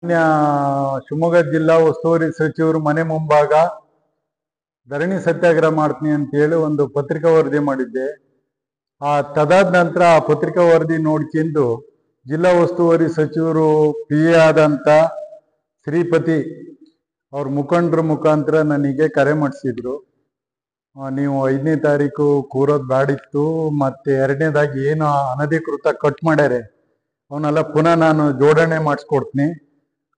ಮಾನ್ಯ ಶಿವಮೊಗ್ಗ ಜಿಲ್ಲಾ ಉಸ್ತುವಾರಿ ಸಚಿವರು ಮನೆ ಮುಂಭಾಗ ಧರಣಿ ಸತ್ಯಾಗ್ರಹ ಮಾಡ್ತೀನಿ ಅಂತ ಹೇಳಿ ಒಂದು ಪತ್ರಿಕಾ ವರದಿ ಮಾಡಿದ್ದೆ. ತದಾದ ನಂತರ ಆ ಪತ್ರಿಕಾ ವರದಿ ನೋಡ್ಕೊಂಡು ಜಿಲ್ಲಾ ಉಸ್ತುವಾರಿ ಸಚಿವರು PA ಆದಂತ ಶ್ರೀಪತಿ ಅವ್ರ ಮುಖಂಡರ ಮುಖಾಂತರ ನನಗೆ ಕರೆ ಮಾಡಿಸಿದ್ರು. ನೀವು 5ನೇ ತಾರೀಕು ಕೂರೋದು ಬ್ಯಾಡಿತ್ತು, ಮತ್ತೆ 2ನೇದಾಗಿ ಏನು ಅನಧಿಕೃತ ಕಟ್ ಮಾಡ್ಯಾರೆ ಅವನ್ನೆಲ್ಲ ಪುನಃ ನಾನು ಜೋಡಣೆ ಮಾಡಿಸ್ಕೊಡ್ತೀನಿ.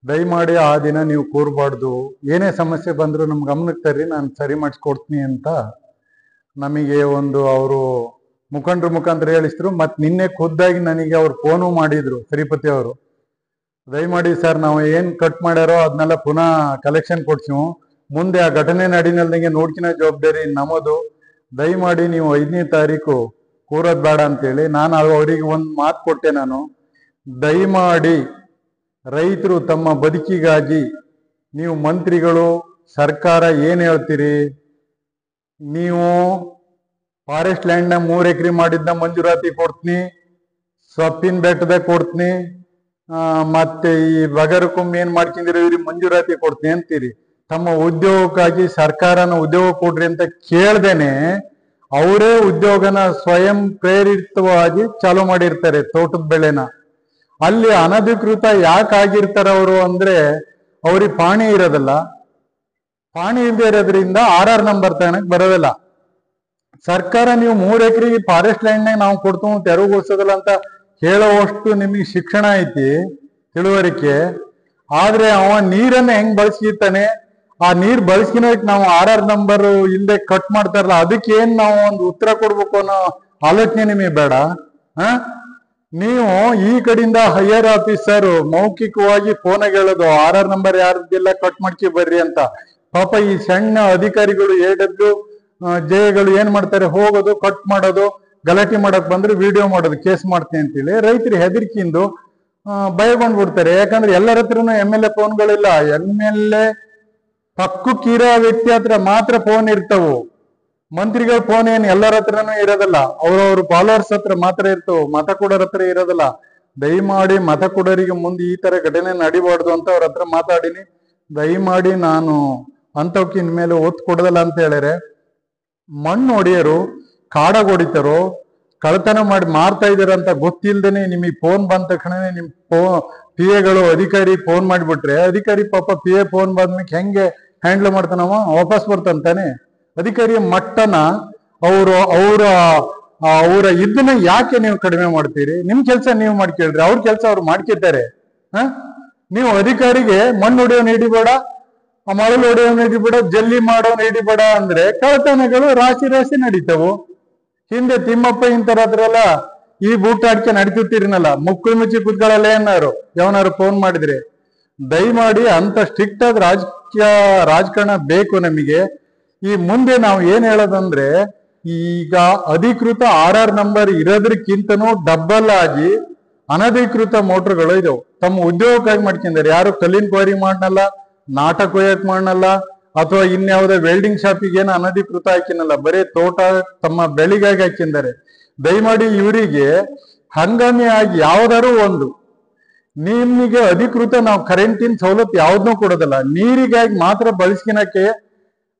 ದಯಮಾಡಿ ಆ ದಿನ ನೀವು ಕೂರಬಾರ್ದು, ಏನೇ ಸಮಸ್ಯೆ ಬಂದರೂ ನಮ್ಮ ಗಮನಕ್ಕೆ ತರ್ರಿ, ನಾನು ಸರಿ ಮಾಡಿಸ್ಕೊಡ್ತೀನಿ ಅಂತ ನಮಗೆ ಒಂದು ಅವರು ಮುಖಂಡರ ಮುಖಾಂತರ ಹೇಳಿಸಿದ್ರು. ಮತ್ತು ನಿನ್ನೆ ಖುದ್ದಾಗಿ ನನಗೆ ಅವ್ರು ಫೋನು ಮಾಡಿದ್ರು ಶ್ರೀಪತಿ ಅವರು. ದಯಮಾಡಿ ಸರ್, ನಾವು ಏನು ಕಟ್ ಮಾಡ್ಯಾರೋ ಅದನ್ನೆಲ್ಲ ಪುನಃ ಕಲೆಕ್ಷನ್ ಕೊಡ್ಸಿವು, ಮುಂದೆ ಆ ಘಟನೆ ನಡಿನಲ್ದಂಗೆ ನೋಡ್ಕಿನ ಜವಾಬ್ದಾರಿ ನಮ್ಮದು. ದಯಮಾಡಿ ನೀವು 5ನೇ ತಾರೀಕು ಕೂರೋದು ಬೇಡ ಅಂತೇಳಿ ನಾನು ಅವರಿಗೆ ಒಂದು ಮಾತು ಕೊಟ್ಟೆ. ನಾನು ದಯಮಾಡಿ ರೈತರು ತಮ್ಮ ಬದುಕಿಗಾಗಿ ನೀವು ಮಂತ್ರಿಗಳು ಸರ್ಕಾರ ಏನು ಹೇಳ್ತೀರಿ, ನೀವು ಫಾರೆಸ್ಟ್ ಲ್ಯಾಂಡ್ನ 3 ಎಕರೆ ಮಾಡಿದ್ನ ಮಂಜೂರಾತಿ ಕೊಡ್ತೀನಿ, ಸೊಪ್ಪಿನ ಬೆಟ್ಟದಾಗ ಕೊಡ್ತೀನಿ, ಮತ್ತೆ ಈ ಬಗರಕೊಮ್ಮೆ ಏನ್ ಮಾಡ್ಕೊಂಡಿರೋ ಇವ್ರಿಗೆ ಮಂಜೂರಾತಿ ಕೊಡ್ತೀನಿ ಅಂತೀರಿ. ತಮ್ಮ ಉದ್ಯೋಗಕ್ಕಾಗಿ ಸರ್ಕಾರನ ಉದ್ಯೋಗ ಕೊಡ್ರಿ ಅಂತ ಕೇಳ್ದೇನೆ ಅವರೇ ಉದ್ಯೋಗನ ಸ್ವಯಂ ಪ್ರೇರಿತವಾಗಿ ಚಾಲೂ ಮಾಡಿರ್ತಾರೆ ತೋಟದ ಬೆಳೆನ. ಅಲ್ಲಿ ಅನಧಿಕೃತ ಯಾಕೆ ಆಗಿರ್ತಾರ ಅವರು ಅಂದ್ರೆ ಅವ್ರಿಗೆ ಪಾಣಿ ಇರೋದಲ್ಲ, ಪಾಣಿ ಇಲ್ಲದೆ ಇರೋದ್ರಿಂದ RR ನಂಬರ್ ತಗೊಳಕ್ ಬರೋದಿಲ್ಲ. ಸರ್ಕಾರ ನೀವು 3 ಎಕರೆಗೆ ಫಾರೆಸ್ಟ್ ಲ್ಯಾಂಡ್ನಾಗ ನಾವು ಕೊಡ್ತೀವಿ ತೆರವುಗೊಳಿಸೋದಿಲ್ಲ ಅಂತ ಹೇಳೋವಷ್ಟು ನಿಮಗೆ ಶಿಕ್ಷಣ ಐತಿ, ತಿಳುವಳಿಕೆ. ಆದ್ರೆ ಅವ ನೀರನ್ನ ಹೆಂಗ್ ಬಳಸ್ಕಿತಾನೆ, ಆ ನೀರ್ ಬಳಸ್ಕಿನೋಕ್ ನಾವು RR ನಂಬರ್ ಇಲ್ಲದೆ ಕಟ್ ಮಾಡ್ತಾರಲ್ಲ, ಅದಕ್ಕೆ ಏನ್ ನಾವು ಒಂದು ಉತ್ತರ ಕೊಡ್ಬೇಕು ಅನ್ನೋ ಆಲೋಚನೆ ನಿಮಗೆ ಬೇಡ. ನೀವು ಈ ಕಡೆಯಿಂದ ಹೈಯರ್ ಆಫೀಸರ್ ಮೌಖಿಕವಾಗಿ ಫೋನಾಗ ಹೇಳೋದು RR ನಂಬರ್ ಯಾರ್ದಿಲ್ಲ ಕಟ್ ಮಾಡ್ಕಿ ಬರ್ರಿ ಅಂತ. ಪಾಪ ಈ ಸಣ್ಣ ಅಧಿಕಾರಿಗಳು AWJಗಳು ಏನ್ ಮಾಡ್ತಾರೆ, ಹೋಗೋದು ಕಟ್ ಮಾಡೋದು, ಗಲಾಟೆ ಮಾಡಕ್ ಬಂದ್ರೆ ವಿಡಿಯೋ ಮಾಡೋದು, ಕೇಸ್ ಮಾಡ್ತೀನಿ ಅಂತೇಳಿ ರೈತರು ಹೆದರ್ಕಿಂದು ಭಯಗೊಂಡ್ಬಿಡ್ತಾರೆ. ಯಾಕಂದ್ರೆ ಎಲ್ಲರ ಹತ್ರನೂ MLA ಫೋನ್ಗಳಿಲ್ಲ. MLA ಪಕ್ಕಕ್ಕಿರೋ ವ್ಯಕ್ತಿ ಹತ್ರ ಮಾತ್ರ ಫೋನ್ ಇರ್ತವು, ಮಂತ್ರಿಗಳ ಫೋನ್ ಏನ್ ಎಲ್ಲರ ಹತ್ರನೂ ಇರೋದಿಲ್ಲ, ಅವ್ರವ್ರ ಫಾಲೋವರ್ಸ್ ಹತ್ರ ಮಾತ್ರ ಇರ್ತವು, ಮತ ಕೊಡೋರ ಹತ್ರ ಇರೋದಿಲ್ಲ. ದಯಮಾಡಿ ಮತ ಕೊಡೋರಿಗೆ ಮುಂದೆ ಈ ತರ ಘಟನೆ ನಡಿಬಾರ್ದು ಅಂತ ಅವ್ರ ಹತ್ರ ಮಾತಾಡಿನಿ. ದಯಮಾಡಿ ನಾನು ಅಂತವಕ್ಕಿನ ಮೇಲೆ ಒತ್ತು ಕೊಡೋದಲ್ಲ ಅಂತ ಹೇಳ್ಯಾರೆ. ಮಣ್ಣು ಹೊಡಿಯರು, ಕಾಡಾಗ ಹೊಡಿತಾರೋ, ಕಳ್ತನ ಮಾಡಿ ಮಾರ್ತಾ ಇದಾರಂತ ಗೊತ್ತಿಲ್ದೇನೆ ನಿಮಗೆ ಫೋನ್ ಬಂದ ತಕ್ಷಣ ನಿಮ್ PAಗಳು ಅಧಿಕಾರಿ ಫೋನ್ ಮಾಡಿಬಿಟ್ರೆ, ಅಧಿಕಾರಿ ಪಾಪ PA ಫೋನ್ ಬಂದ್ಮೇಲೆ ಹೆಂಗೆ ಹ್ಯಾಂಡಲ್ ಮಾಡ್ತಾನವ, ವಾಪಸ್ ಬರ್ತಾನೆ. ಅಧಿಕಾರಿಯ ಮಟ್ಟನ ಅವರ ಇದನ್ನ ಯಾಕೆ ನೀವು ಕಡಿಮೆ ಮಾಡ್ತೀರಿ? ನಿಮ್ ಕೆಲಸ ನೀವು ಮಾಡ್ಕೇಳ್ರಿ, ಅವ್ರ ಕೆಲಸ ಅವ್ರು ಮಾಡ್ಕಿದ್ದಾರೆ. ನೀವು ಅಧಿಕಾರಿಗೆ ಮಣ್ಣು ಹೊಡೆಯೋನ್ ಹಿಡಿಬೇಡ, ಮರಳು ಹೊಡೆಯೋನ್ ಹಿಡಿಬೇಡ, ಜಲ್ಲಿ ಮಾಡೋನ್ ಹಿಡಿಬೇಡ ಅಂದ್ರೆ ಕಳ್ತನಗಳು ರಾಶಿ ನಡೀತಾವು. ಹಿಂದೆ ತಿಮ್ಮಪ್ಪ ಇಂತರದ್ರೆಲ್ಲ ಈ ಬೂಟಾಡ್ಕೆ ನಡೀತಿರ್ನಲ್ಲ, ಮುಕ್ಕಳು ಮುಚ್ಚಿ ಕೂತ್ಕೊಳ್ಳಲ್ಲ ಏನಾರು ಯಾವನಾರು ಫೋನ್ ಮಾಡಿದ್ರೆ. ದಯಮಾಡಿ ಅಂತ ಸ್ಟ್ರಿಕ್ಟ್ ಆದ ರಾಜಕಾರಣ ಬೇಕು ನಮಗೆ. ಈ ಮುಂದೆ ನಾವು ಏನ್ ಹೇಳೋದಂದ್ರೆ, ಈಗ ಅಧಿಕೃತ RR ನಂಬರ್ ಇರೋದಕ್ಕಿಂತನೂ ಡಬಲ್ ಆಗಿ ಅನಧಿಕೃತ ಮೋಟರ್ಗಳು ಇದಾವೆ. ತಮ್ಮ ಉದ್ಯೋಗಕ್ಕಾಗಿ ಮಾಡ್ಕೊಂಡಿದ್ದಾರೆ. ಯಾರು ಕಲ್ಲಿನ ಕ್ವಾರಿ ಮಾಡನಲ್ಲ, ನಾಟಕ ಕೊಯ್ಯಕ್ ಮಾಡನಲ್ಲ, ಅಥವಾ ಇನ್ಯಾವುದೇ ವೆಲ್ಡಿಂಗ್ ಶಾಪಿಗೆ ಏನು ಅನಧಿಕೃತ ಹಾಕಿನಲ್ಲ, ಬರೀ ತೋಟ ತಮ್ಮ ಬೆಳಿಗಾಗಿ ಹಾಕಿದ್ದಾರೆ. ದಯಮಾಡಿ ಇವರಿಗೆ ಹಂಗಾಮಿ ಆಗಿ ಯಾವ್ದಾರು ಒಂದು ನಿಮಗೆ ಅಧಿಕೃತ ನಾವು ಕರೆಂಟಿನ ಸವಲತ್ತು ಯಾವ್ದನ್ನೂ ಕೊಡೋದಿಲ್ಲ, ನೀರಿಗಾಗಿ ಮಾತ್ರ ಬಳಸ್ಕಿನಕ್ಕೆ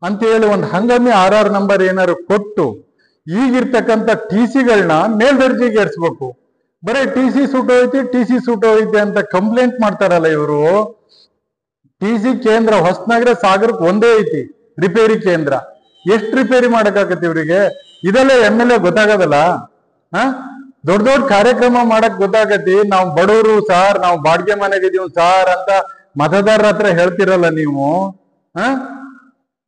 ಅಂತ ಹೇಳಿ ಒಂದು ಹಂಗಾಮಿ RR ನಂಬರ್ ಏನಾದ್ರು ಕೊಟ್ಟು ಈಗಿರ್ತಕ್ಕಂಥ TCಗಳನ್ನ ಮೇಲ್ದರ್ಜೆಗೆ ಏರ್ಸ್ಬೇಕು. ಬರೀ TC ಸುಟ್ಟೋಯ್ತಿ ಅಂತ ಕಂಪ್ಲೇಂಟ್ ಮಾಡ್ತಾರಲ್ಲ ಇವರು. TC ಕೇಂದ್ರ ಹೊಸನಗರ ಸಾಗರಕ್ಕೆ ಒಂದೇ ಐತಿ ರಿಪೇರಿ ಕೇಂದ್ರ. ಎಷ್ಟು ರಿಪೇರಿ ಮಾಡಕ್ಕಾಗತ್ತೆ ಇವರಿಗೆ? ಇದೆಲ್ಲ MLA ಗೊತ್ತಾಗದಲ್ಲ. ದೊಡ್ಡ ಕಾರ್ಯಕ್ರಮ ಮಾಡಕ್ ಗೊತ್ತಾಗತಿ. ನಾವು ಬಡವರು ಸಾರ್, ನಾವು ಬಾಡಿಗೆ ಮನೆಗಿದೀವಿ ಸಾರ್ ಅಂತ ಮತದಾರರ ಹತ್ರ ಹೇಳ್ತಿರಲ್ಲ ನೀವು.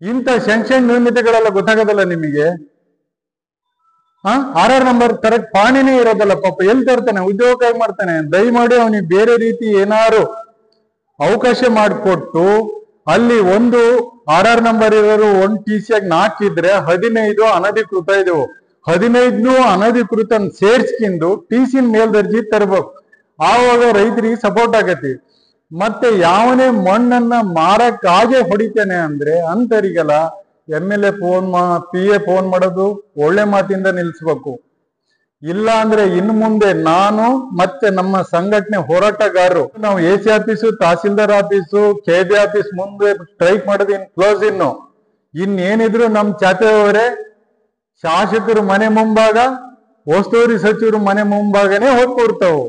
ಇಂಥ ಸೆಂಕ್ಷನ್ ನ್ಯೂನತೆಗಳೆಲ್ಲ ಗೊತ್ತಾಗದಲ್ಲ ನಿಮಗೆ. RR ನಂಬರ್ ತರಕ್ ಪಾಣಿನೇ ಇರೋದಲ್ಲ. ಪಾಪ ಎಲ್ಲಿ ತರ್ತಾನೆ? ಉದ್ಯೋಗಕ್ಕಾಗಿ ಮಾಡ್ತಾನೆ. ದಯಮಾಡಿ ಅವನಿಗೆ ಬೇರೆ ರೀತಿ ಏನಾರು ಅವಕಾಶ ಮಾಡಿಕೊಟ್ಟು, ಅಲ್ಲಿ ಒಂದು RR ನಂಬರ್ ಇರೋರು ಒಂದು TC ಆಗಿ 4 ಇದ್ರೆ 15 ಅನಧಿಕೃತ ಇದ್ದವು. 15 ಅನಧಿಕೃತ ಸೇರ್ಸ್ಕಿಂದು TC ಮೇಲ್ದರ್ಜಿ ತರಬೇಕು. ಆವಾಗ ರೈತರಿಗೆ ಸಪೋರ್ಟ್ ಆಗತಿ. ಮತ್ತೆ ಯಾವನೇ ಮಣ್ಣನ್ನ ಮಾರಕ್ಕಾಗೆ ಹೊಡಿತಾನೆ ಅಂದ್ರೆ ಅಂತರಿಗೆಲ್ಲ MLA PA ಫೋನ್ ಮಾಡೋದು ಒಳ್ಳೆ ಮಾತಿಂದ ನಿಲ್ಸ್ಬೇಕು. ಇಲ್ಲ ಅಂದ್ರೆ ಇನ್ನು ಮುಂದೆ ನಾನು ಮತ್ತೆ ನಮ್ಮ ಸಂಘಟನೆ ಹೋರಾಟಗಾರರು ನಾವು AC office, tahsildar office, KB office ಮುಂದೆ ಸ್ಟ್ರೈಕ್ ಮಾಡೋದು ಕ್ಲೋಸ್. ಇನ್ನೇನಿದ್ರು ನಮ್ ಚಾಚೆಯವರೇ ಶಾಸಕರು ಮನೆ ಮುಂಭಾಗ, ಉಸ್ತುವಾರಿ ಸಚಿವರು ಮನೆ ಮುಂಭಾಗನೇ ಹೋಗ್ಕೊಡ್ತಾವು.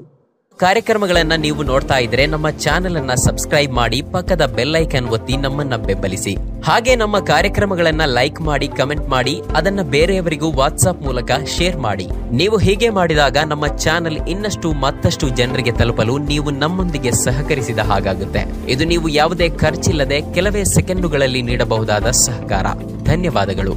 ಕಾರ್ಯಕ್ರಮಗಳನ್ನ ನೀವು ನೋಡ್ತಾ ಇದ್ರೆ ನಮ್ಮ ಚಾನೆಲ್ ಅನ್ನ ಸಬ್ಸ್ಕ್ರೈಬ್ ಮಾಡಿ, ಪಕ್ಕದ ಬೆಲ್ ಐಕನ್ ಒತ್ತಿ ನಮ್ಮನ್ನ ಬೆಂಬಲಿಸಿ. ಹಾಗೆ ನಮ್ಮ ಕಾರ್ಯಕ್ರಮಗಳನ್ನ ಲೈಕ್ ಮಾಡಿ, ಕಮೆಂಟ್ ಮಾಡಿ, ಅದನ್ನ ಬೇರೆಯವರಿಗೂ ವಾಟ್ಸ್ಆಪ್ ಮೂಲಕ ಶೇರ್ ಮಾಡಿ. ನೀವು ಹೀಗೆ ಮಾಡಿದಾಗ ನಮ್ಮ ಚಾನೆಲ್ ಇನ್ನಷ್ಟು ಮತ್ತಷ್ಟು ಜನರಿಗೆ ತಲುಪಲು ನೀವು ನಮ್ಮೊಂದಿಗೆ ಸಹಕರಿಸಿದ ಹಾಗಾಗುತ್ತೆ. ಇದು ನೀವು ಯಾವುದೇ ಖರ್ಚಿಲ್ಲದೆ ಕೆಲವೇ ಸೆಕೆಂಡುಗಳಲ್ಲಿ ನೀಡಬಹುದಾದ ಸಹಕಾರ. ಧನ್ಯವಾದಗಳು.